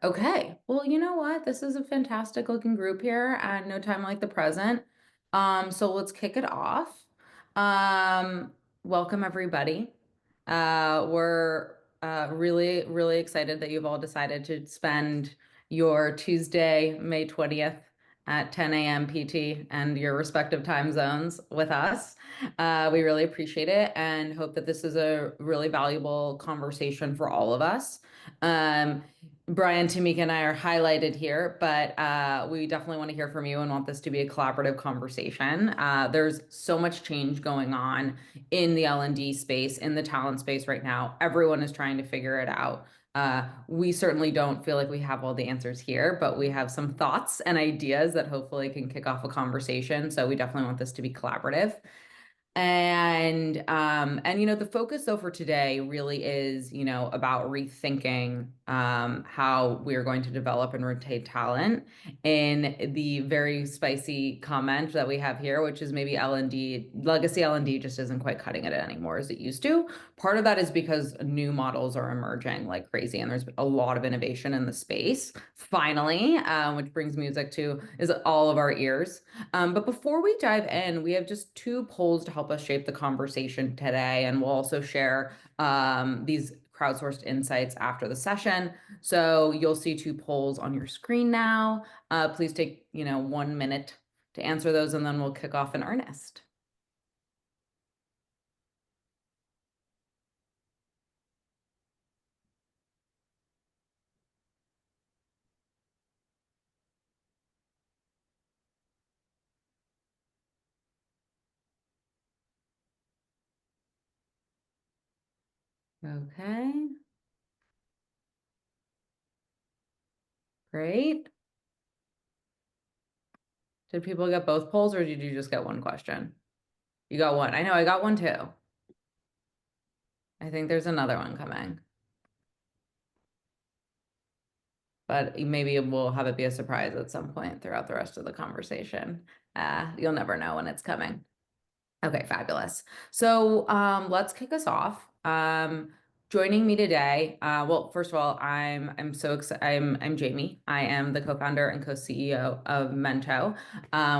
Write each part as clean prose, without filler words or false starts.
Okay. Well, you know what? This is a fantastic looking group here and no time like the present. So let's kick it off. Um, Welcome everybody. We're really, really excited that you've all decided to spend your Tuesday, May 20th at 10 a.m. PT and your respective time zones with us. We really appreciate it and hope that this is a really valuable conversation for all of us. Bryan, Tamika, and I are highlighted here, but we definitely want to hear from you and want this to be a collaborative conversation. There's so much change going on in the L&D space, in the talent space right now. Everyone is trying to figure it out. We certainly don't feel like we have all the answers here, but we have some thoughts and ideas that hopefully can kick off a conversation. So we definitely want this to be collaborative. And you know, the focus though for today really is, you know, about rethinking how we're going to develop and retain talent in the very spicy comment that we have here, which is maybe L&D, legacy L&D just isn't quite cutting it anymore as it used to. Part of that is because new models are emerging like crazy, and there's a lot of innovation in the space, finally, which brings music to is all of our ears. But before we dive in, we have just two polls to help us shape the conversation today, and we'll also share these crowdsourced insights after the session. So you'll see two polls on your screen now. Please take, you know, 1 minute to answer those, and then we'll kick off in earnest. Okay, great. Did people get both polls, or did you just get one question? You got one. I know I got one too. I think there's another one coming, but maybe we'll have it be a surprise at some point throughout the rest of the conversation. You'll never know when it's coming. Okay, fabulous. So let's kick us off. Joining me today, well, first of all, I'm so excited. I'm Jamie. I am the co-founder and co-CEO of Mento,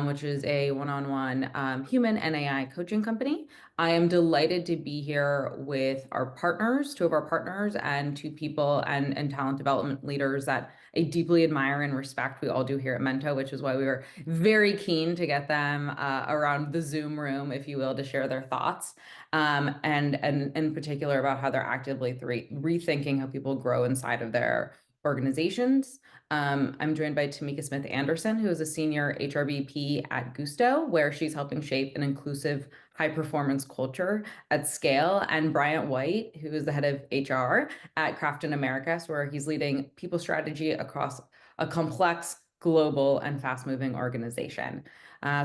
which is a one-on-one human and AI coaching company. I am delighted to be here with our partners, two of our partners, and two people and talent development leaders that I deeply admire and respect. We all do here at Mento, which is why we were very keen to get them around the Zoom room, if you will, to share their thoughts, and in particular about how they're actively rethinking how people grow inside of their organizations. I'm joined by Tamika Smith-Anderson, who is a senior HRBP at Gusto, where she's helping shape an inclusive high performance culture at scale, and Bryan White, who is the head of HR at KRAFTON Americas, where he's leading people strategy across a complex, global, and fast moving organization.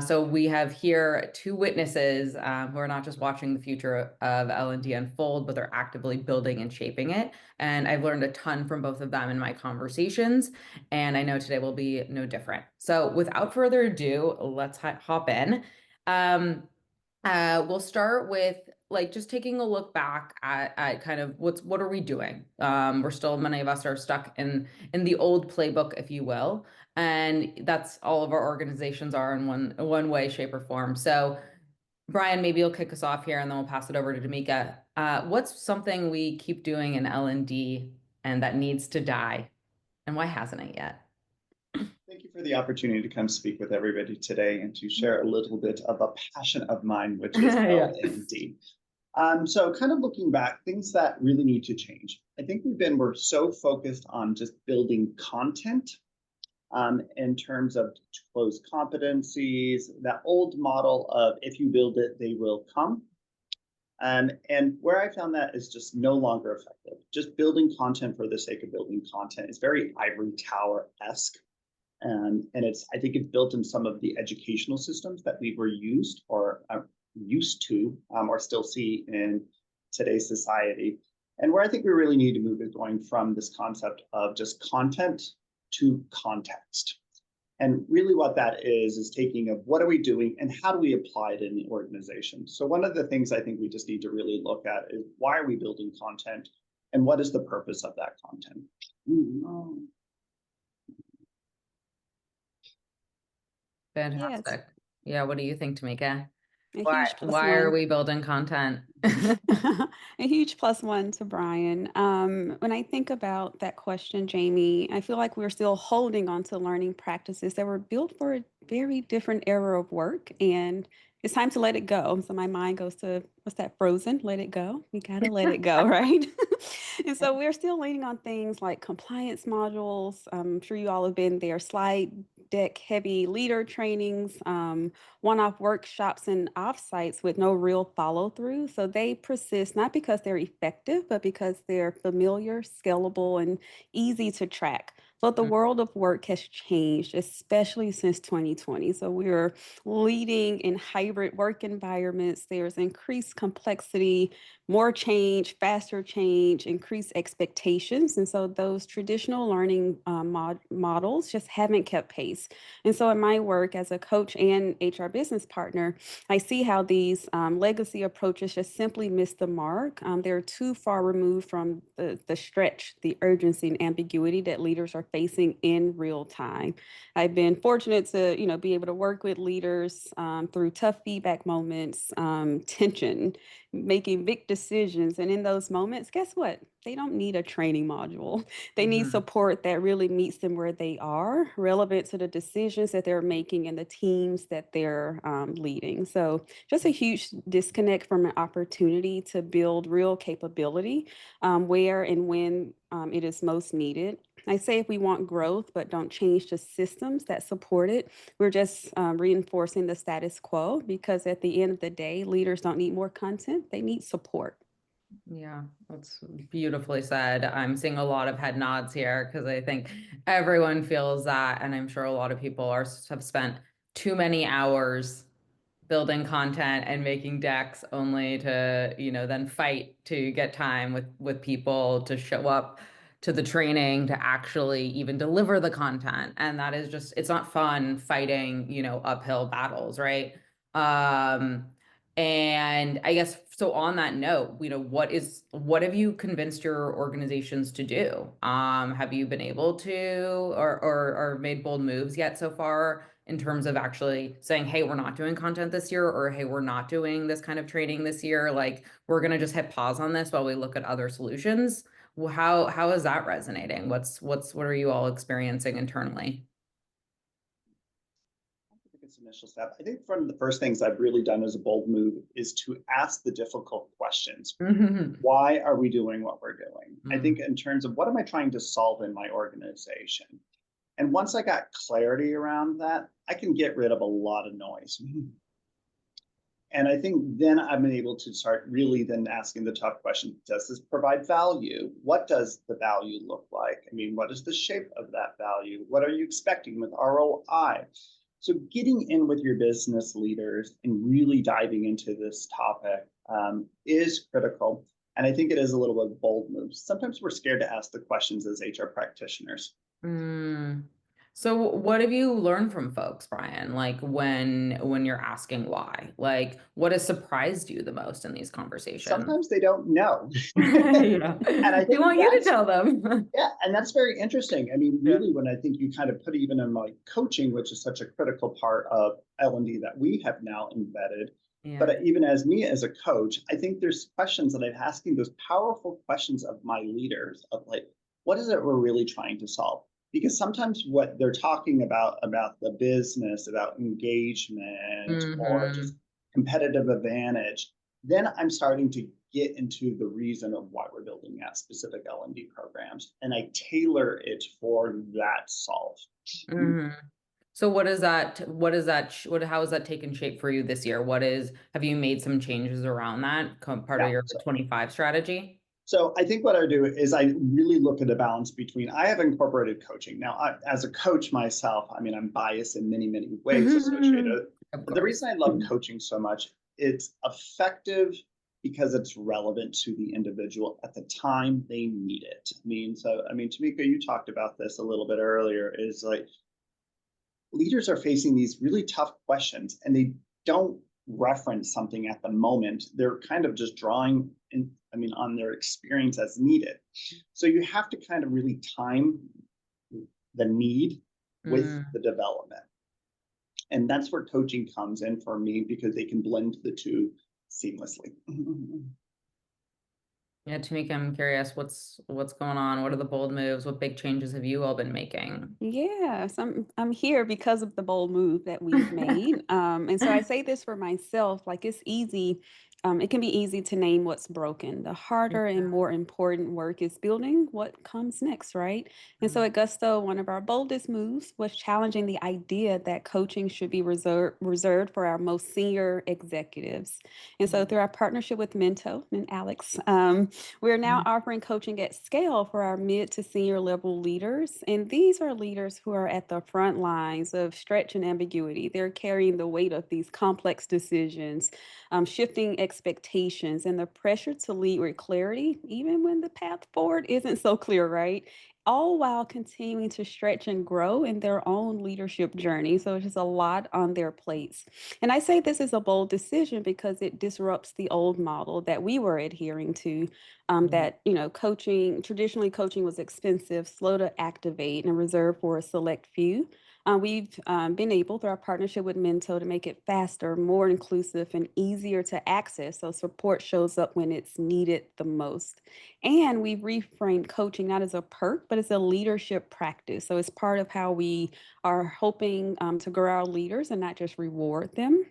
So we have here two witnesses who are not just watching the future of L&D unfold, but they're actively building and shaping it. And I've learned a ton from both of them in my conversations, and I know today will be no different. So without further ado, let's hop in. Um, we'll start with like just taking a look back at kind of what are we doing? We're still, many of us are stuck in the old playbook, if you will, and that's all of our organizations are in one way, shape, or form. So, Bryan, maybe you'll kick us off here, and then we'll pass it over to Tamika. What's something we keep doing in L&D and that needs to die, and why hasn't it yet? Thank you for the opportunity to come speak with everybody today and to share a little bit of a passion of mine, which is Yeah. L&D. So kind of looking back, things that really need to change. I think we're so focused on just building content in terms of closed competencies, that old model of if you build it, they will come. And where I found that is just no longer effective. Just building content for the sake of building content is very ivory tower-esque. And I think it's built in some of the educational systems that we were used or used to or still see in today's society. And where I think we really need to move is going from this concept of just content to context. And really what that is taking of what are we doing and how do we apply it in the organization? So one of the things I think we just need to really look at is why are we building content and what is the purpose of that content? Yes, Fantastic. Yeah, what do you think, Tamika? a Why huge plus why are one. we building content? A huge plus one to Brian. When I think about that question, Jamie, I feel like we're still holding on to learning practices that were built for a very different era of work, and it's time to let it go. So my mind goes to what's that? Frozen. Let it go. We gotta let it go, right? And so we're still leaning on things like compliance modules. I'm sure you all have been there. Slide deck heavy leader trainings. One-off workshops and offsites with no real follow-through. So they persist not because they're effective, but because they're familiar, scalable, and easy to track. But the world of work has changed, especially since 2020. So we're leading in hybrid work environments. There's increased complexity, more change, faster change, increased expectations. And so those traditional learning models just haven't kept pace. And so, in my work as a coach and HR business partner, I see how these legacy approaches just simply miss the mark. They're too far removed from the stretch, the urgency, and ambiguity that leaders are facing in real time. I've been fortunate to, be able to work with leaders through tough feedback moments, tension, making big decisions. And in those moments, guess what? They don't need a training module. They need Mhm. support that really meets them where they are, relevant to the decisions that they're making and the teams that they're leading. So, just a huge disconnect from an opportunity to build real capability where and when it is most needed. I say if we want growth but don't change the systems that support it, we're just reinforcing the status quo because at the end of the day, leaders don't need more content, they need support. Yeah, that's beautifully said. I'm seeing a lot of head nods here because I think everyone feels that, and I'm sure a lot of people have spent too many hours building content and making decks only to, then fight to get time with people to show up to the training to actually even deliver the content. And that is just, it's not fun fighting, uphill battles, right? Um, and I guess so on that note, what have you convinced your organizations to do? Have you been able to or made bold moves yet so far in terms of actually saying, hey, we're not doing content this year, or hey, we're not doing this kind of training this year. Like we're gonna just hit pause on this while we look at other solutions. Well, how is that resonating? What are you all experiencing internally? I think it's an initial step. I think one of the first things I've really done as a bold move is to ask the difficult questions. Why are we doing what we're doing? I think in terms of what am I trying to solve in my organization? And once I got clarity around that, I can get rid of a lot of noise. And I think then I've been able to start really then asking the tough question, does this provide value? What does the value look like? I mean, what is the shape of that value? What are you expecting with ROI? So getting in with your business leaders and really diving into this topic is critical. And I think it is a little bit bold move. Sometimes we're scared to ask the questions as HR practitioners. Mm. So what have you learned from folks, Brian? Like when you're asking why? Like what has surprised you the most in these conversations? Sometimes they don't know. Yeah. And I They think want you to that's, tell them. yeah, and that's very interesting. I mean, Yeah. really, when I think you kind of put even in like coaching, which is such a critical part of L&D that we have now embedded, Yeah. but even as me as a coach, I think there's questions that I'm asking those powerful questions of my leaders of like, what is it we're really trying to solve? Because sometimes what they're talking about the business, about engagement or just Hmm. competitive advantage, then I'm starting to get into the reason of why we're building that specific L&D programs, and I tailor it for that solve. Hmm. So how has that taken shape for you this year? Have you made some changes around that part of Yeah. your 25 strategy? So I think what I do is I really look at a balance between, I have incorporated coaching. Now, as a coach myself, I mean, I'm biased in many, many ways associated. Of But the course. reason I love coaching so much, it's effective because it's relevant to the individual at the time they need it. Tamika, you talked about this a little bit earlier, is like leaders are facing these really tough questions and they don't reference something at the moment. They're kind of just drawing in, on their experience as needed. So you have to kind of really time the need with Mm. the development. And that's where coaching comes in for me, because they can blend the two seamlessly. Yeah, Tamika, I'm curious, what's going on? What are the bold moves? What big changes have you all been making? Yeah, so I'm here because of the bold move that we've made. And so I say this for myself, like it's easy, it can be easy to name what's broken. The harder and more important work is building what comes next, right? And so at Gusto, one of our boldest moves was challenging the idea that coaching should be reserved for our most senior executives. And so through our partnership with Mento and Alex, we're now offering coaching at scale for our mid to senior level leaders. And these are leaders who are at the front lines of stretch and ambiguity. They're carrying the weight of these complex decisions, shifting expectations, and the pressure to lead with clarity, even when the path forward isn't so clear, right? All while continuing to stretch and grow in their own leadership journey. So it's just a lot on their plates. And I say this is a bold decision because it disrupts the old model that we were adhering to, that, coaching, traditionally coaching was expensive, slow to activate, and reserved for a select few. We've been able, through our partnership with Mento, to make it faster, more inclusive, and easier to access. So support shows up when it's needed the most. And we've reframed coaching not as a perk, but as a leadership practice. So it's part of how we are hoping to grow our leaders and not just reward them.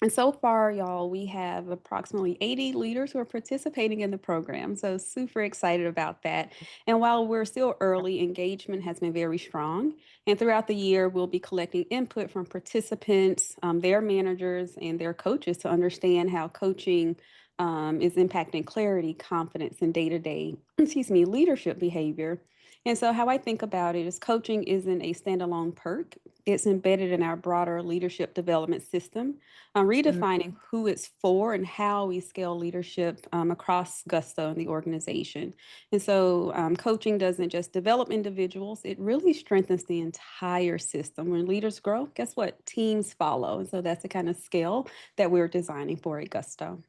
And so far, y'all, we have approximately 80 leaders who are participating in the program. So super excited about that. And while we're still early, engagement has been very strong. And throughout the year, we'll be collecting input from participants, their managers, and their coaches to understand how coaching is impacting clarity, confidence, and day-to-day, leadership behavior. And so how I think about it is coaching isn't a standalone perk. It's embedded in our broader leadership development system, redefining who it's for and how we scale leadership across Gusto and the organization. And so coaching doesn't just develop individuals, it really strengthens the entire system. When leaders grow, guess what? Teams follow. And so that's the kind of scale that we're designing for at Gusto.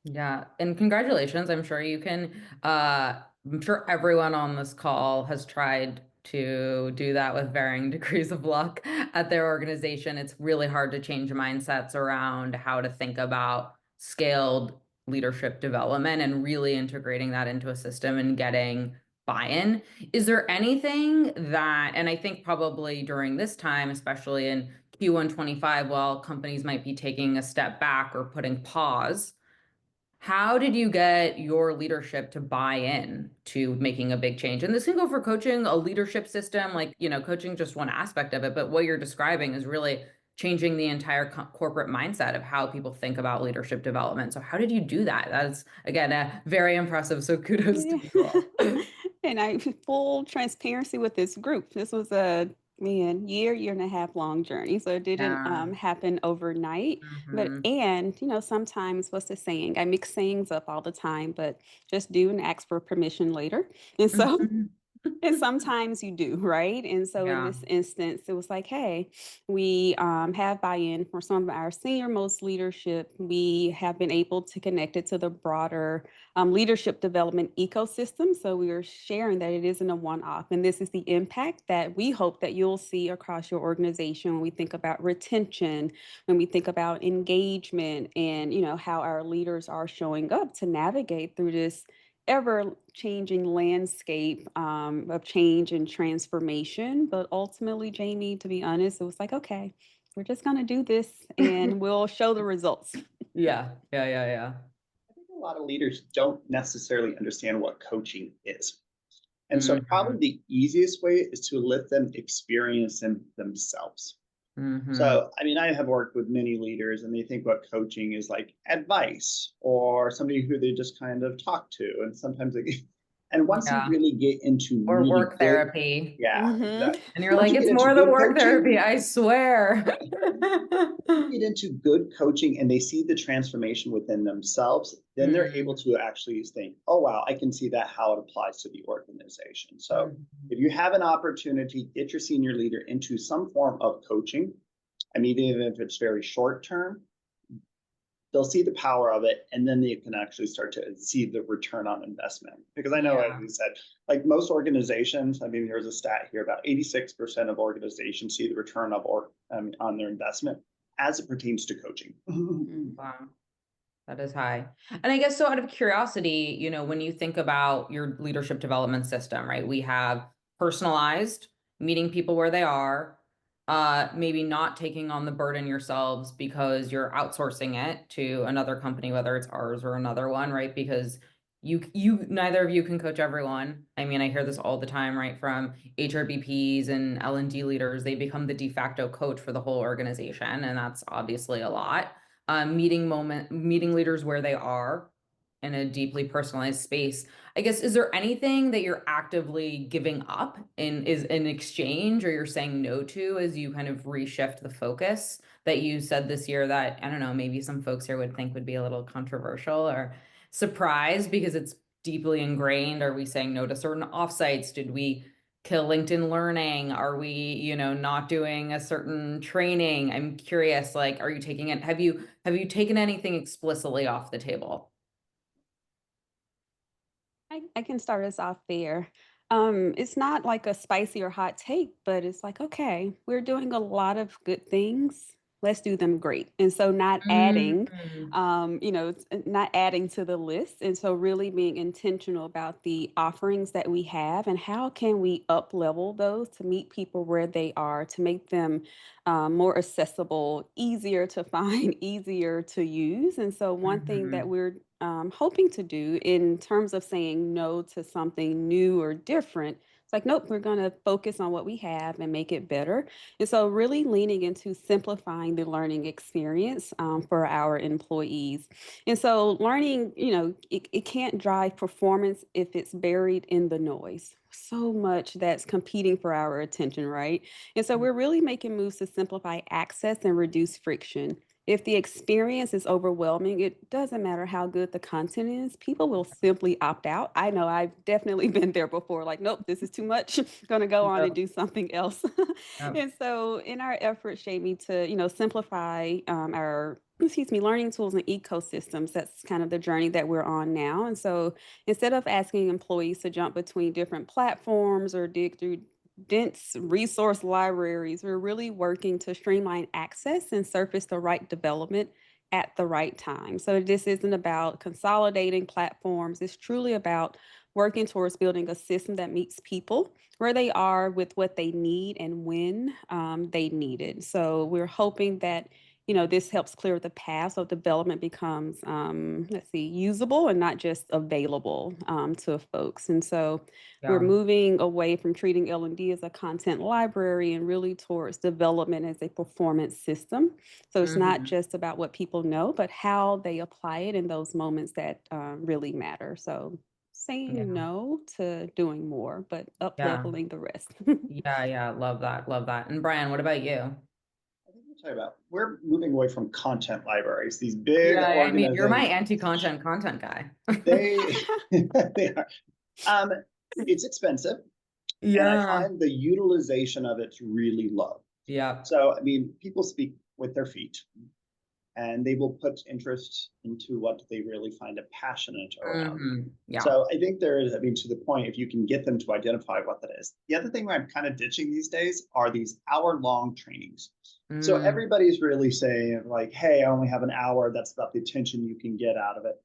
Yeah, and congratulations. I'm sure everyone on this call has tried to do that with varying degrees of luck at their organization. It's really hard to change mindsets around how to think about scaled leadership development and really integrating that into a system and getting buy-in. Is there anything that, and I think probably during this time, especially in Q1 25, while companies might be taking a step back or putting pause, how did you get your leadership to buy in to making a big change? And this can go for coaching, a leadership system, like, coaching just one aspect of it, but what you're describing is really changing the entire corporate mindset of how people think about leadership development. So how did you do that? That's, again, very impressive. So kudos to Yeah. you all. And I full transparency with this group. This was a year and a half long journey. So it didn't Yeah. happen overnight. But Hmm. sometimes what's the saying? I mix sayings up all the time, but just do and ask for permission later. And so Hmm. and sometimes you do, right? And so in Yeah. this instance, it was like, hey, we have buy-in for some of our senior most leadership. We have been able to connect it to the broader leadership development ecosystem. So we are sharing that it isn't a one-off. And this is the impact that we hope that you'll see across your organization when we think about retention, when we think about engagement, and how our leaders are showing up to navigate through this ever-changing landscape of change and transformation. But ultimately, Jamie, to be honest, it was like, okay, we're just going to do this and we'll show the results. Yeah. Yeah. Yeah. Yeah. I think a lot of leaders don't necessarily understand what coaching is. And so Hmm. probably the easiest way is to let them experience them themselves. Hmm. So, I mean, I have worked with many leaders and they think what coaching is like advice or somebody who they just kind of talk to. And sometimes and once you Yeah. really get into Or really work good, therapy. yeah, Hmm. exactly. And you're Once like, you get it's into more than good work coaching, therapy, I swear. you get into good coaching and they see the transformation within themselves, then they're able Mm, to actually think, oh, wow, I can see that how it applies to the organization. So mm, if you have an opportunity, get your senior leader into some form of coaching. I mean, even if it's very short term, they'll see the power of it, and then they can actually start to see the return on investment. Because I know, as Yeah. you said, like most organizations, I mean, there's a stat here about 86% of organizations see the return of on their investment as it pertains to coaching. Wow. That is high. And I guess so out of curiosity, when you think about your leadership development system, right? We have personalized, meeting people where they are, maybe not taking on the burden yourselves because you're outsourcing it to another company, whether it's ours or another one, right? Because you neither of you can coach everyone. I mean, I hear this all the time, right? From HRBPs and L&D leaders, they become the de facto coach for the whole organization, and that's obviously a lot. Meeting leaders where they are in a deeply personalized space. I guess, is there anything that you're actively giving up in exchange, or you're saying no to as you kind of reshift the focus that you said this year that, I don't know, maybe some folks here would think would be a little controversial or surprised because it's deeply ingrained? Are we saying no to certain offsites? Did we kill LinkedIn Learning? Are we, not doing a certain training? I'm curious, like, are you taking it? Have you taken anything explicitly off the table? I can start us off there. It's not like a spicy or hot take, but it's like, okay, we're doing a lot of good things. Let's do them great. And so not adding, Mm, not adding to the list. And so really being intentional about the offerings that we have and how can we up level those to meet people where they are, to make them more accessible, easier to find, easier to use. And so one thing that mhm, we're hoping to do in terms of saying no to something new or different. It's like, nope, we're going to focus on what we have and make it better. And so, really leaning into simplifying the learning experience for our employees. And so, learning, it can't drive performance if it's buried in the noise. So much that's competing for our attention, right? And so, we're really making moves to simplify access and reduce friction. If the experience is overwhelming, it doesn't matter how good the content is, people will simply opt out. I know I've definitely been there before, like, nope, this is too much. Gonna go on and yep, do something else. yep, And so in our efforts, Jamie, to, simplify our learning tools and ecosystems, that's kind of the journey that we're on now. And so instead of asking employees to jump between different platforms or dig through dense resource libraries, we're really working to streamline access and surface the right development at the right time. So this isn't about consolidating platforms. It's truly about working towards building a system that meets people where they are with what they need and when they need it. So we're hoping that this helps clear the path so development becomes, usable and not just available to folks. And so we're yeah, moving away from treating L&D as a content library and really towards development as a performance system. So it's not mhm, just about what people know, but how they apply it in those moments that really matter. So saying yeah, no to doing more, but up yeah, leveling the rest. yeah, yeah. Love that, love that. And Brian, what about you? I think we're talking about we're moving away from content libraries. These big Yeah, I mean, you're my organizations, anti-content content guy. they they are. Um, it's expensive, and I Yeah, find the utilization of it's really low. yeah, So, I mean, people speak with their feet, and they will put interest into what they really find passionate around. yeah, So I think there is, I mean, to the point, if you can get them to identify what that is. The other thing I'm kind of ditching these days are these hour-long trainings. So mm, everybody's really saying, like, hey, I only have an hour. That's about the attention you can get out of it.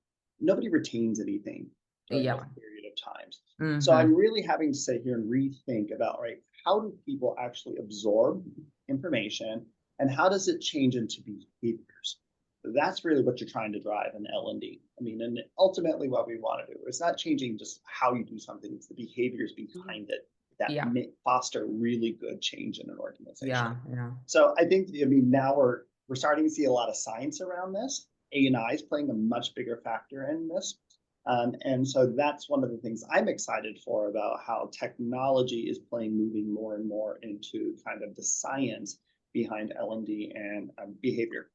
Nobody retains anything during those yeah, period of times. So mm-hmm, I'm really having to sit here and rethink about, right, how do people actually absorb information and how does it change into behaviors? That's really what you're trying to drive in L&D. I mean, and ultimately what we want to do, it's not changing just how you do something, it's the behaviors behind it that yeah, foster really good change in an organization. yeah, yeah, So I think, I mean, now we're starting to see a lot of science around this. A&I is playing a much bigger factor in this. And so that's one of the things I'm excited for about how technology is moving more and more into kind of the science behind L&D and behavior.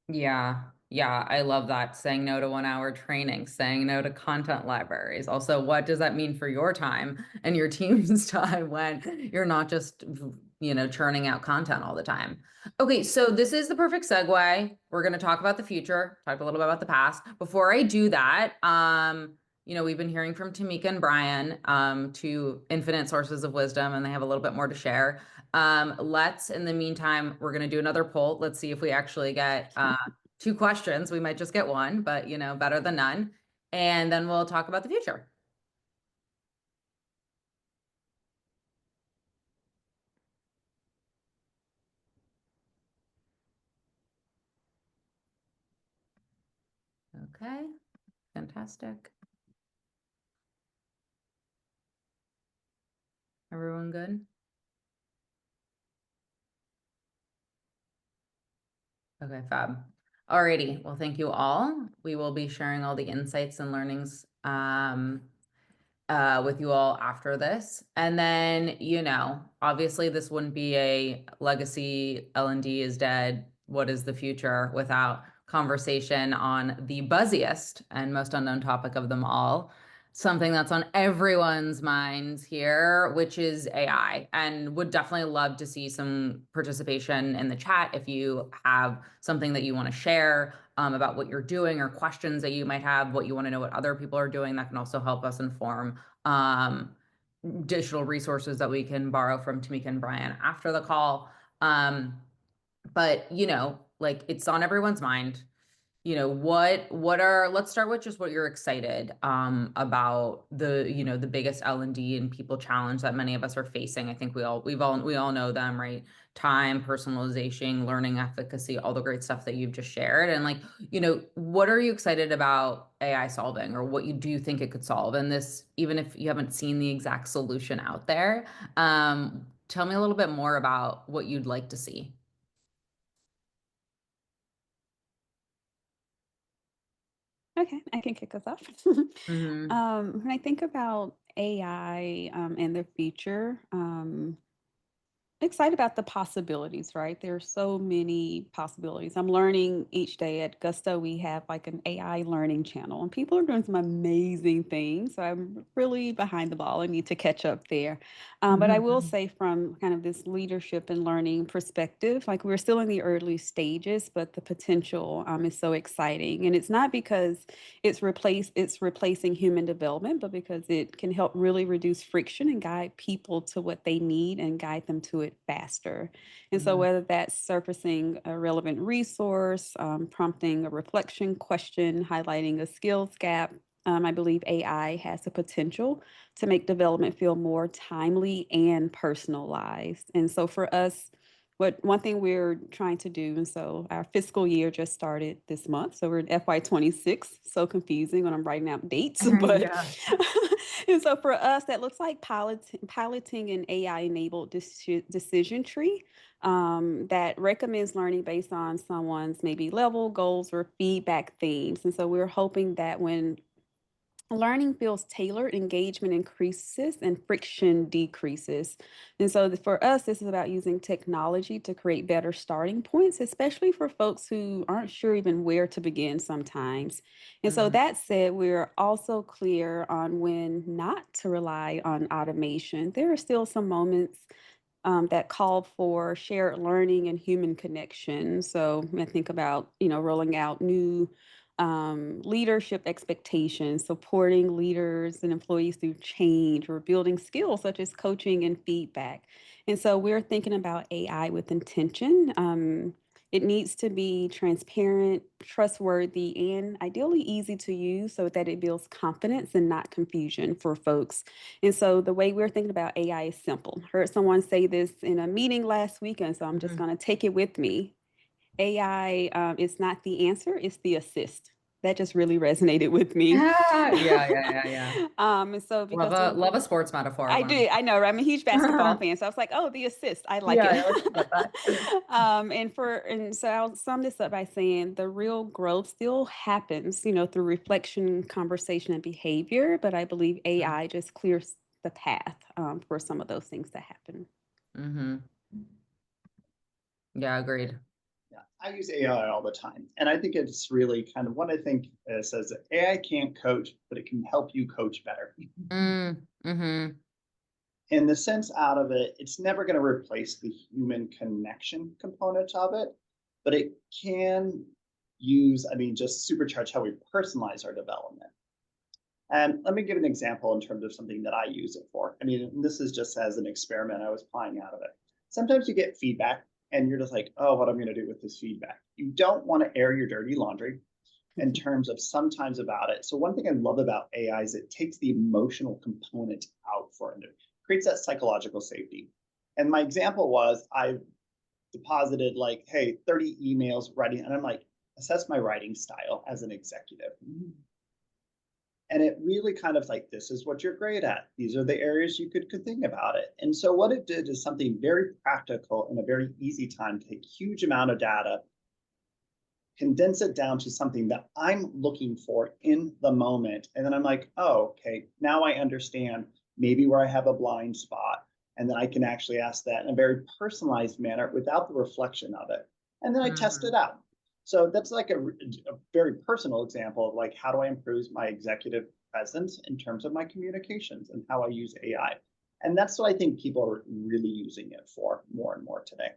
Yeah. Yeah. I love that. Saying no to 1 hour training, saying no to content libraries. Also, what does that mean for your time and your team's time when you're not just, churning out content all the time? Okay. So this is the perfect segue. We're going to talk about the future, talk a little bit about the past. Before I do that, we've been hearing from Tamika and Bryan, two infinite sources of wisdom, and they have a little bit more to share. In the meantime, we're going to do another poll. Let's see if we actually get two questions. We might just get one, but better than none. And then we'll talk about the future. Okay, fantastic. Everyone good? Okay, fab. Alrighty. Well, thank you all. We will be sharing all the insights and learnings with you all after this. And then, obviously this wouldn't be a legacy L&D is dead. What is the future without conversation on the buzziest and most unknown topic of them all? Something that's on everyone's minds here, which is AI, and would definitely love to see some participation in the chat if you have something that you want to share about what you're doing or questions that you might have, what you want to know what other people are doing. That can also help us inform digital resources that we can borrow from Tamika and Bryan after the call. But like it's on everyone's mind. Let's start with just what you're excited about the biggest L&D and people challenge that many of us are facing. I think we all know them, right? Time, personalization, learning efficacy, all the great stuff that you've just shared. And what are you excited about AI solving, or what you do think it could solve? And this, even if you haven't seen the exact solution out there, tell me a little bit more about what you'd like to see. Okay, I can kick us off. Mm-hmm. When I think about AI and the future, excited about the possibilities, right? There are so many possibilities. I'm learning each day at Gusto. We have like an AI learning channel, and people are doing some amazing things. So I'm really behind the ball. I need to catch up there. But I will say, from kind of this leadership and learning perspective, like we're still in the early stages, but the potential is so exciting. And it's not because it's replacing human development, but because it can help really reduce friction and guide people to what they need and guide them to it faster. And so, Mm-hmm. whether that's surfacing a relevant resource, prompting a reflection question, highlighting a skills gap, I believe AI has the potential to make development feel more timely and personalized. And so, for us, one thing we're trying to do, and so our fiscal year just started this month, so we're in FY26. So confusing when I'm writing out dates, but Yeah. and so for us, that looks like piloting an AI-enabled decision tree that recommends learning based on someone's maybe level, goals, or feedback themes. And so we're hoping that when learning feels tailored, engagement increases and friction decreases. And so for us, this is about using technology to create better starting points, especially for folks who aren't sure even where to begin sometimes. And so Mm-hmm. that said, we're also clear on when not to rely on automation. There are still some moments that call for shared learning and human connection. So I think about, rolling out new leadership expectations, supporting leaders and employees through change, or building skills such as coaching and feedback. And so we're thinking about AI with intention. It needs to be transparent, trustworthy, and ideally easy to use so that it builds confidence and not confusion for folks. And so the way we're thinking about AI is simple. Heard someone say this in a meeting last week, and so I'm just Mm-hmm. going to take it with me. AI is not the answer, it's the assist. That just really resonated with me. Yeah, yeah, yeah, yeah. And so because we Love a sports metaphor I when do. I know, right? I'm a huge basketball I'm fan. So I was like, oh, the assist. I like yeah, it. I like to get that. And so I'll sum this up by saying the real growth still happens, through reflection, conversation, and behavior. But I believe AI just clears the path for some of those things to happen. Mm-hmm. Yeah, agreed. Yeah, I use AI all the time. And I think it's really kind of what I think says that AI can't coach, but it can help you coach better. Mm-hmm. In the sense out of it, it's never going to replace the human connection component of it, but it can use, I mean, just supercharge how we personalize our development. And let me give an example in terms of something that I use it for. I mean, this is just as an experiment I was applying out of it. Sometimes you get feedback and you're just like, oh, what I'm going to do with this feedback. You don't want to air your dirty laundry in terms of sometimes about it. So one thing I love about AI is it takes the emotional component out for it. It creates that psychological safety. And my example was I deposited like, hey, 30 emails writing, and I'm like, assess my writing style as an executive. And it really kind of like, this is what you're great at. These are the areas you could think about it. And so what it did is something very practical in a very easy time, take huge amount of data, condense it down to something that I'm looking for in the moment. And then I'm like, oh, okay, now I understand maybe where I have a blind spot. And then I can actually ask that in a very personalized manner without the reflection of it. And then I test it out. So that's like a very personal example of like, how do I improve my executive presence in terms of my communications and how I use AI? And that's what I think people are really using it for more and more today.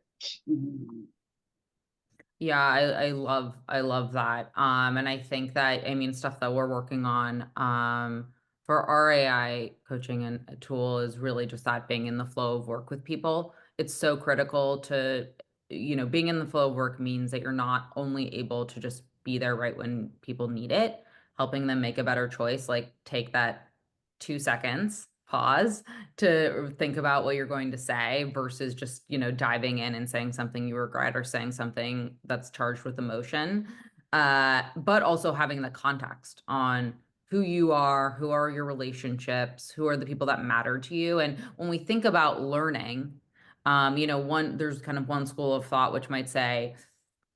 Yeah, I love that. And I think that, I mean, stuff that we're working on for our AI coaching and a tool is really just that being in the flow of work with people. It's so critical to, being in the flow of work means that you're not only able to just be there right when people need it, helping them make a better choice, like take that 2 seconds, pause to think about what you're going to say versus just, diving in and saying something you regret or saying something that's charged with emotion. But also having the context on who you are, who are your relationships, who are the people that matter to you. And when we think about learning, there's kind of one school of thought which might say,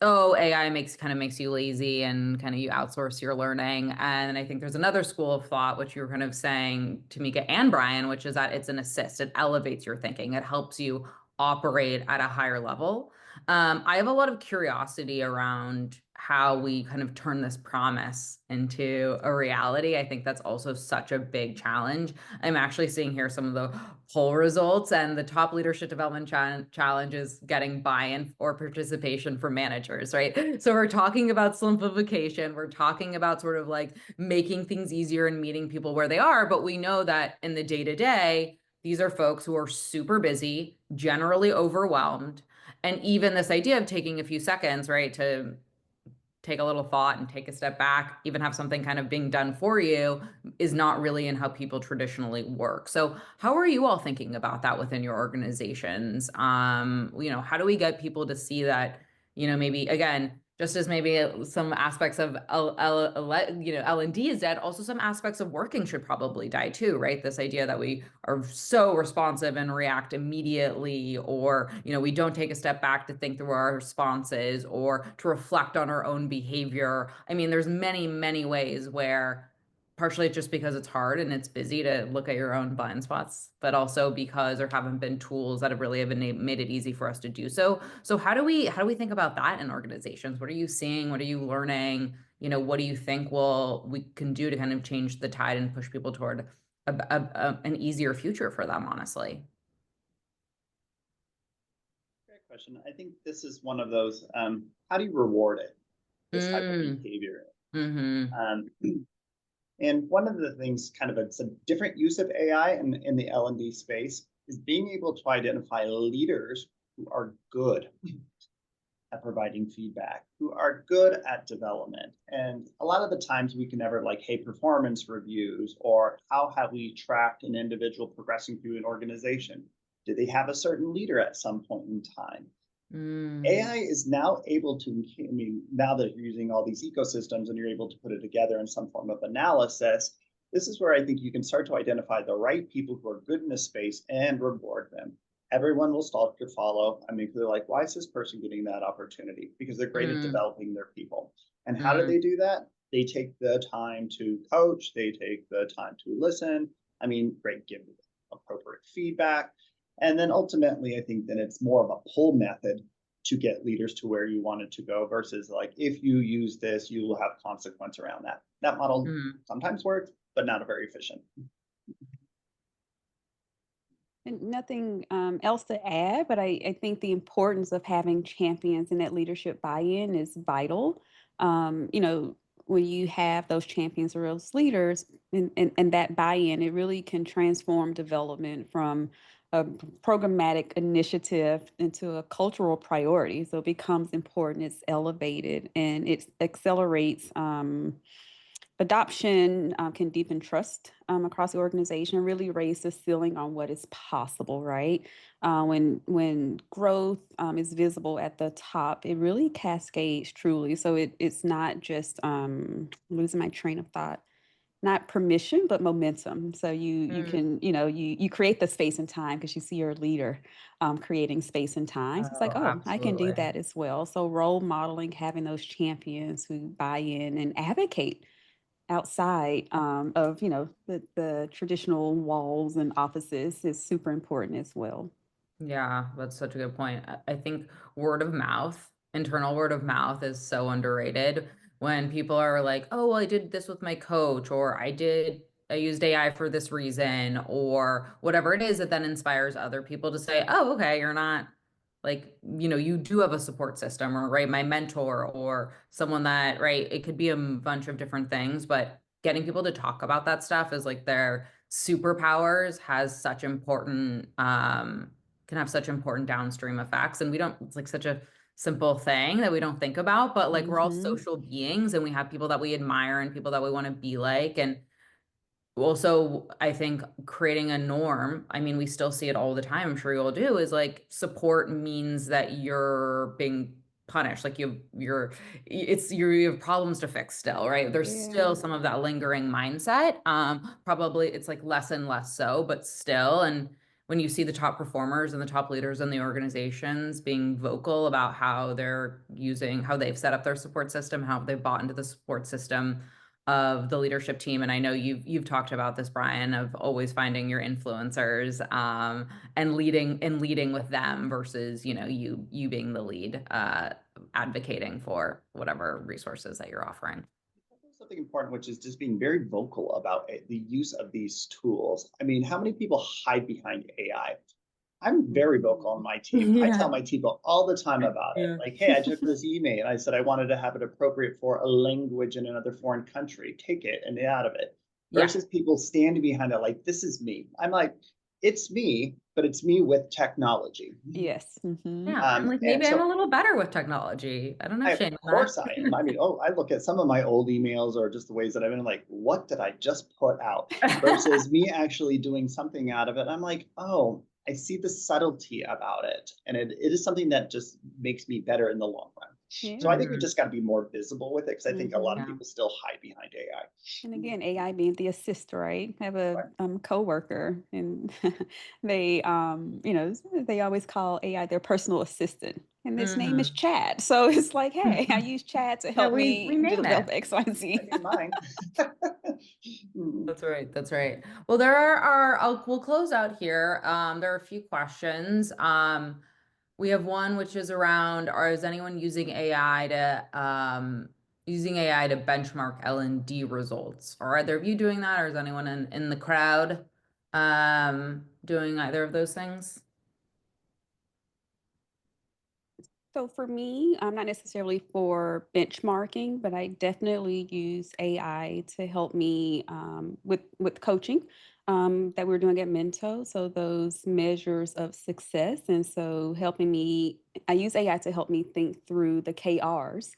oh, AI makes you lazy and kind of you outsource your learning. And I think there's another school of thought, which you were kind of saying, Tamika and Bryan, which is that it's an assist. It elevates your thinking. It helps you operate at a higher level. I have a lot of curiosity around how we kind of turn this promise into a reality. I think that's also such a big challenge. I'm actually seeing here some of the poll results, and the top leadership development challenge is getting buy-in or participation from managers, right? So we're talking about simplification. We're talking about sort of like making things easier and meeting people where they are. But we know that in the day-to-day, these are folks who are super busy, generally overwhelmed. And even this idea of taking a few seconds, right, to take a little thought and take a step back, even have something kind of being done for you, is not really in how people traditionally work. So how are you all thinking about that within your organizations? How do we get people to see that, maybe again, just as maybe some aspects of L&D is dead, also some aspects of working should probably die too, right? This idea that we are so responsive and react immediately, or, we don't take a step back to think through our responses or to reflect on our own behavior. I mean, there's many, many ways where partially it's just because it's hard and it's busy to look at your own blind spots, but also because there haven't been tools that have really made it easy for us to do so. So how do we think about that in organizations? What are you seeing? What are you learning? What do you think we can do to kind of change the tide and push people toward an easier future for them, honestly? Great question. I think this is one of those, how do you reward it? This type of Mm, behavior. mm-hmm. And one of the things, kind of it's a different use of AI in the L&D space, is being able to identify leaders who are good at providing feedback, who are good at development. And a lot of the times we can never like, hey, performance reviews, or how have we tracked an individual progressing through an organization? Did they have a certain leader at some point in time? AI is now able to, I mean, now that you're using all these ecosystems and you're able to put it together in some form of analysis, this is where I think you can start to identify the right people who are good in this space and reward them. Everyone will start to follow. I mean, they're like, why is this person getting that opportunity? Because they're great at developing their people. And how do they do that? They take the time to coach. They take the time to listen. I mean, great, give appropriate feedback. And then ultimately, I think that it's more of a pull method to get leaders to where you wanted to go versus like, if you use this, you will have consequence around that. That model sometimes works, but not a very efficient. And nothing else to add, but I think the importance of having champions and that leadership buy-in is vital. You know, when you have those champions or those leaders and that buy-in, it really can transform development from a programmatic initiative into a cultural priority. So it becomes important, it's elevated, and it accelerates adoption, can deepen trust across the organization, really raise the ceiling on what is possible, right? When growth is visible at the top, it really cascades truly. So it's not just losing my train of thought, not permission, but momentum. So you can, you know, you create the space and time because you see your leader creating space and time. So it's like, Oh, oh, I can do absolutely. that as well. So role modeling, having those champions who buy in and advocate outside of, you know, the traditional walls and offices is super important as well. Yeah, that's such a good point. I think word of mouth, internal word of mouth is so underrated when people are like, "Oh, well, I did this with my coach," or I used AI for this reason," or whatever it is that then inspires other people to say, "Oh, okay, you're not like, you do have a support system," or right, my mentor or someone that, right, it could be a bunch of different things, but getting people to talk about that stuff is like their superpowers has such important can have such important downstream effects. And we don't, it's like such a simple thing that we don't think about, but like we're all Hmm. social beings and we have people that we admire and people that we want to be like. And also, I think creating a norm, I mean, we still see it all the time, I'm sure you all do, is like support means that you're being punished. Like you have problems to fix still, right? There's Yeah. still some of that lingering mindset. Probably it's like less and less so, but still. And when you see the top performers and the top leaders in the organizations being vocal about how they've set up their support system, how they've bought into the support system of the leadership team. And I know you've talked about this, Bryan, of always finding your influencers and leading with them versus, you being the lead, advocating for whatever resources that you're offering. Something important, which is just being very vocal about the use of these tools. I mean, how many people hide behind AI? I'm very vocal on my team. I tell Yeah. my team all the time about it. Yeah. Like, hey, I took this email and I said I wanted to have it appropriate for a language in another foreign country. Take it and out of it. Yeah. Versus people standing behind it like, this is me. I'm like, it's me, but it's me with technology. Yes. Hmm. Yeah. I'm like, And maybe I'm so a little better with technology. I don't have of shame in that. course I am. I mean, oh, I look at some of my old emails or just the ways that I've been like, what did I just put out? Versus me actually doing something out of it. I'm like, oh, I see the subtlety about it. And it is something that just makes me better in the long run. So I Yeah. think we just got to be more visible with it because I think a lot Hmm. of Yeah. people still hide behind AI. And again, AI being the assist, right? I have a Right. coworker, and they, you know, they always call AI their personal assistant, and its name is Mhm. Chad. So it's like, hey, I use Chad to Yeah, help we me name develop it. X, Y, and I Z. need mine. That's right. That's right. Well, we'll close out here. There are a few questions. We have one which is around, is anyone using AI to benchmark L&D results? Are either of you doing that, or is anyone in the crowd doing either of those things? So for me, not necessarily for benchmarking, but I definitely use AI to help me with coaching that we're doing at Mento. So those measures of success, and so helping me, I use AI to help me think through the KRs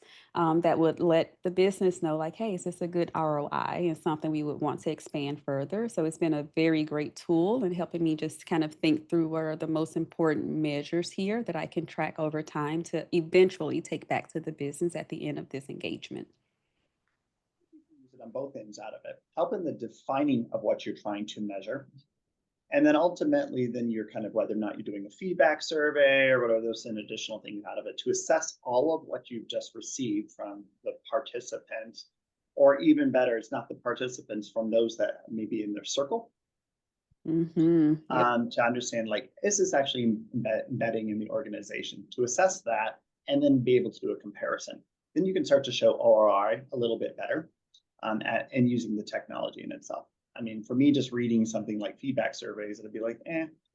that would let the business know, like, hey, is this a good ROI and something we would want to expand further? So it's been a very great tool in helping me just kind of think through what are the most important measures here that I can track over time to eventually take back to the business at the end of this engagement. Use it on both ends out of it, help in the defining of what you're trying to measure. And then ultimately, then you're kind of whether or not you're doing a feedback survey or whatever, there's an additional thing out of it to assess all of what you've just received from the participants, or even better, it's not the participants, from those that may be in their circle, Yep. To understand, like, is this actually embedding in the organization, to assess that and then be able to do a comparison. Then you can start to show ROI a little bit better and using the technology in itself. I mean, for me, just reading something like feedback surveys, it'd be like,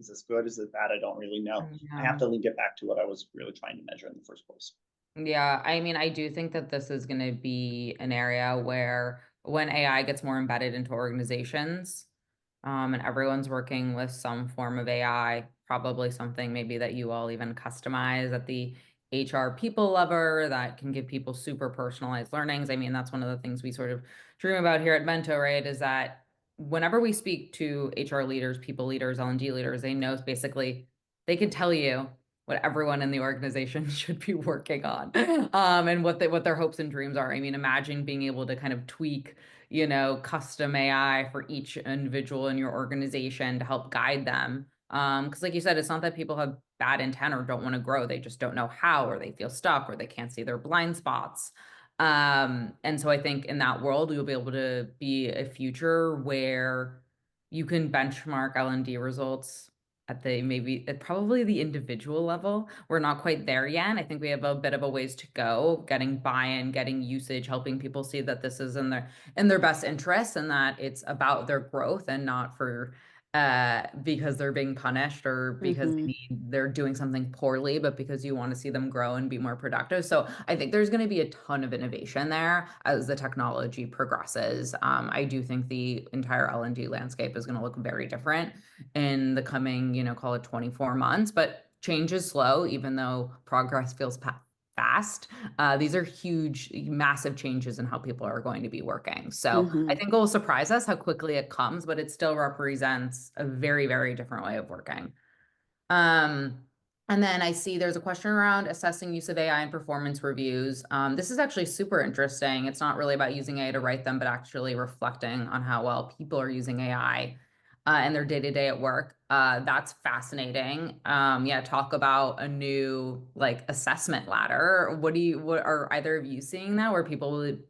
is this good? Is it bad? I don't really know. I have Yeah. to link it back to what I was really trying to measure in the first place. Yeah, I mean, I do think that this is going to be an area where when AI gets more embedded into organizations, and everyone's working with some form of AI, probably something maybe that you all even customize at the HR people level that can give people super personalized learnings. I mean, that's one of the things we sort of dream about here at Mento, right? Is that whenever we speak to HR leaders, people leaders, L&D leaders, they know basically they can tell you what everyone in the organization should be working on, and what their hopes and dreams are. I mean, imagine being able to kind of tweak, custom AI for each individual in your organization to help guide them. Because like you said, it's not that people have bad intent or don't want to grow. They just don't know how, or they feel stuck, or they can't see their blind spots. And so I think in that world, you'll be able to be a future where you can benchmark L&D results at probably the individual level. We're not quite there yet. I think we have a bit of a ways to go, getting buy-in, getting usage, helping people see that this is in their best interest and that it's about their growth and not for because they're being punished or because Mm-hmm. they're doing something poorly, but because you want to see them grow and be more productive. So I think there's going to be a ton of innovation there as the technology progresses. I do think the entire L&D landscape is going to look very different in the coming, call it 24 months, but change is slow, even though progress feels fast. These are huge, massive changes in how people are going to be working. So I Mm-hmm. think it will surprise us how quickly it comes, but it still represents a very, very different way of working. Um, and then I see there's a question around assessing use of AI in performance reviews. This is actually super interesting. It's not really about using AI to write them, but actually reflecting on how well people are using AI in their day-to-day at work. That's fascinating. Yeah, talk about a new like assessment ladder. What are either of you seeing that where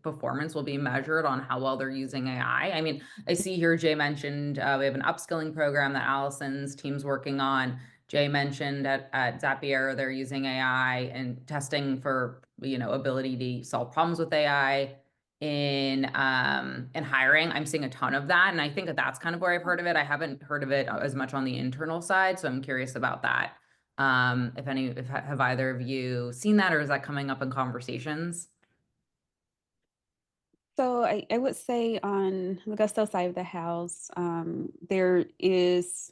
performance will be measured on how well they're using AI? I mean, I see here Jay mentioned we have an upskilling program that Allison's team's working on. Jay mentioned at Zapier, they're using AI and testing for, ability to solve problems with AI in hiring. I'm seeing a ton of that. And I think that that's kind of where I've heard of it. I haven't heard of it as much on the internal side. So I'm curious about that. If have either of you seen that or is that coming up in conversations? So I would say on the Gusto side of the house, there is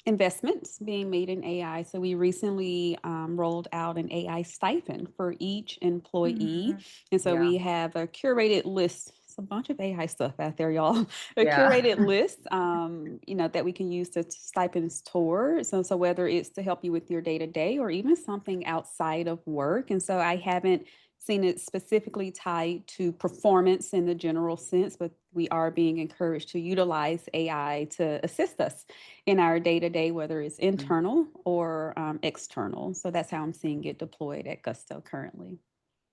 investments being made in AI. So we recently rolled out an AI stipend for each employee. Mhm. And so Yeah. we have a curated list. It's a bunch of AI stuff out there, y'all. A Yeah. curated list, that we can use the stipends towards. So whether it's to help you with your day to day or even something outside of work. And so I haven't seen it specifically tied to performance in the general sense, but we are being encouraged to utilize AI to assist us in our day to day, whether it's internal or external. So that's how I'm seeing it deployed at Gusto currently.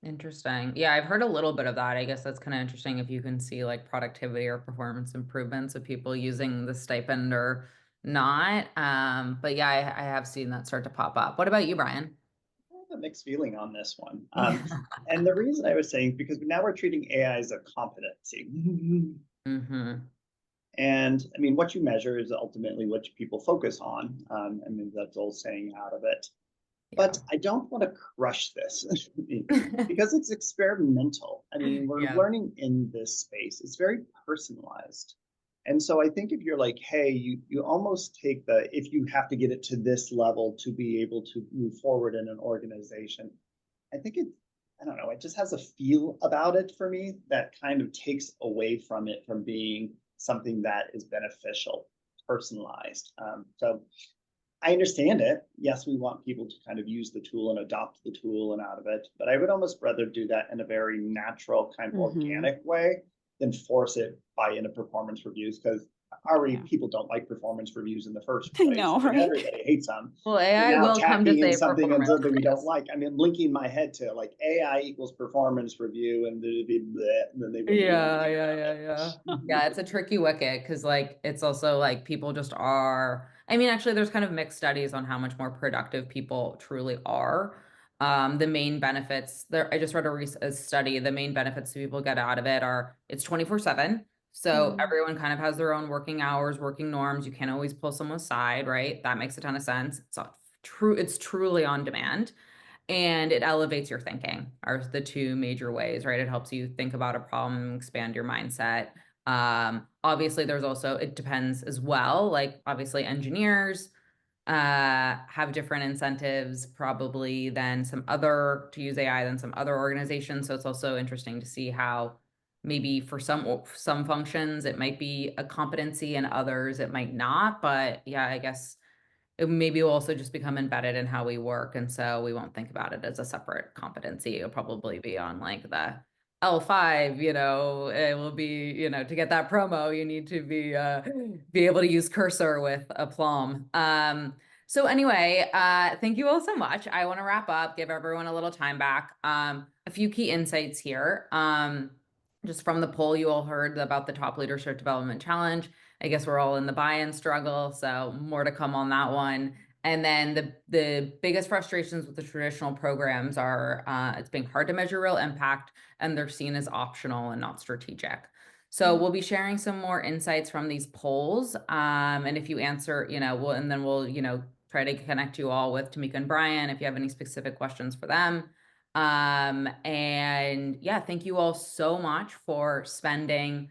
Interesting. Yeah, I've heard a little bit of that. I guess that's kind of interesting if you can see like productivity or performance improvements of people using the stipend or not. But yeah, I have seen that start to pop up. What about you, Brian? I have a mixed feeling on this one. Yeah. And the reason I was saying, because now we're treating AI as a competency. Hmm. And I mean, what you measure is ultimately what people focus on. I mean, that's all saying out of it. Yeah. But I don't want to crush this because it's experimental. I mean, we're Yeah. learning in this space. It's very personalized. And so I think if you're like, hey, you almost take if you have to get it to this level to be able to move forward in an organization, I think I don't know, it just has a feel about it for me that kind of takes away from it from being something that is beneficial, personalized. So I understand it. Yes, we want people to kind of use the tool and adopt the tool and out of it, but I would almost rather do that in a very natural, kind of Mm-hmm. organic way than force it by into performance reviews. Because already Yeah. people don't like performance reviews in the first I place. know, I mean, right? everybody hates them. Well, We're AI now will come to tacking in save something and performance something we don't reviews. like. I mean, linking my head to like AI equals performance review, and then they wouldn't do Yeah, anything yeah, about yeah, it. yeah. Yeah, it's a tricky wicket because like it's also like people just are. I mean, actually, there's kind of mixed studies on how much more productive people truly are. The main benefits there, I just read a study. The main benefits people get out of it are it's 24/7. So Mm, everyone kind of has their own working hours, working norms. You can't always pull someone aside, right? That makes a ton of sense. It's not true, it's truly on demand. And it elevates your thinking are the two major ways, right? It helps you think about a problem, expand your mindset. Obviously, there's also, it depends as well. Like, obviously, engineers have different incentives probably than some other, to use AI than some other organizations. So it's also interesting to see how maybe for some functions it might be a competency and others it might not. But yeah, I guess it maybe will also just become embedded in how we work. And so we won't think about it as a separate competency. It'll probably be on like the L5, it will be, to get that promo, you need to be able to use cursor with aplomb. So anyway, thank you all so much. I want to wrap up, give everyone a little time back. A few key insights here. Just from the poll, you all heard about the Top Leadership Development Challenge. I guess we're all in the buy-in struggle, so more to come on that one. And then the biggest frustrations with the traditional programs are it's being hard to measure real impact, and they're seen as optional and not strategic. So mm, we'll be sharing some more insights from these polls. And if you answer, we'll try to connect you all with Tamika and Bryan if you have any specific questions for them. And yeah, thank you all so much for spending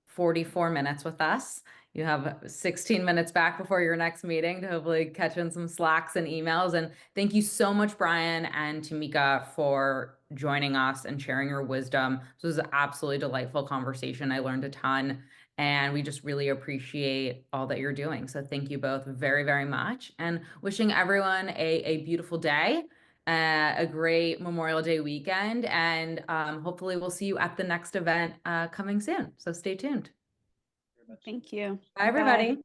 44 minutes with us. You have 16 minutes back before your next meeting to hopefully catch in some Slacks and emails. And thank you so much, Bryan and Tamika, for joining us and sharing your wisdom. This was an absolutely delightful conversation. I learned a ton, and we just really appreciate all that you're doing. So thank you both very, very much, and wishing everyone a beautiful day, a great Memorial Day weekend, and hopefully we'll see you at the next event coming soon. So stay tuned. Very much. thank you. Bye, Bye. everybody.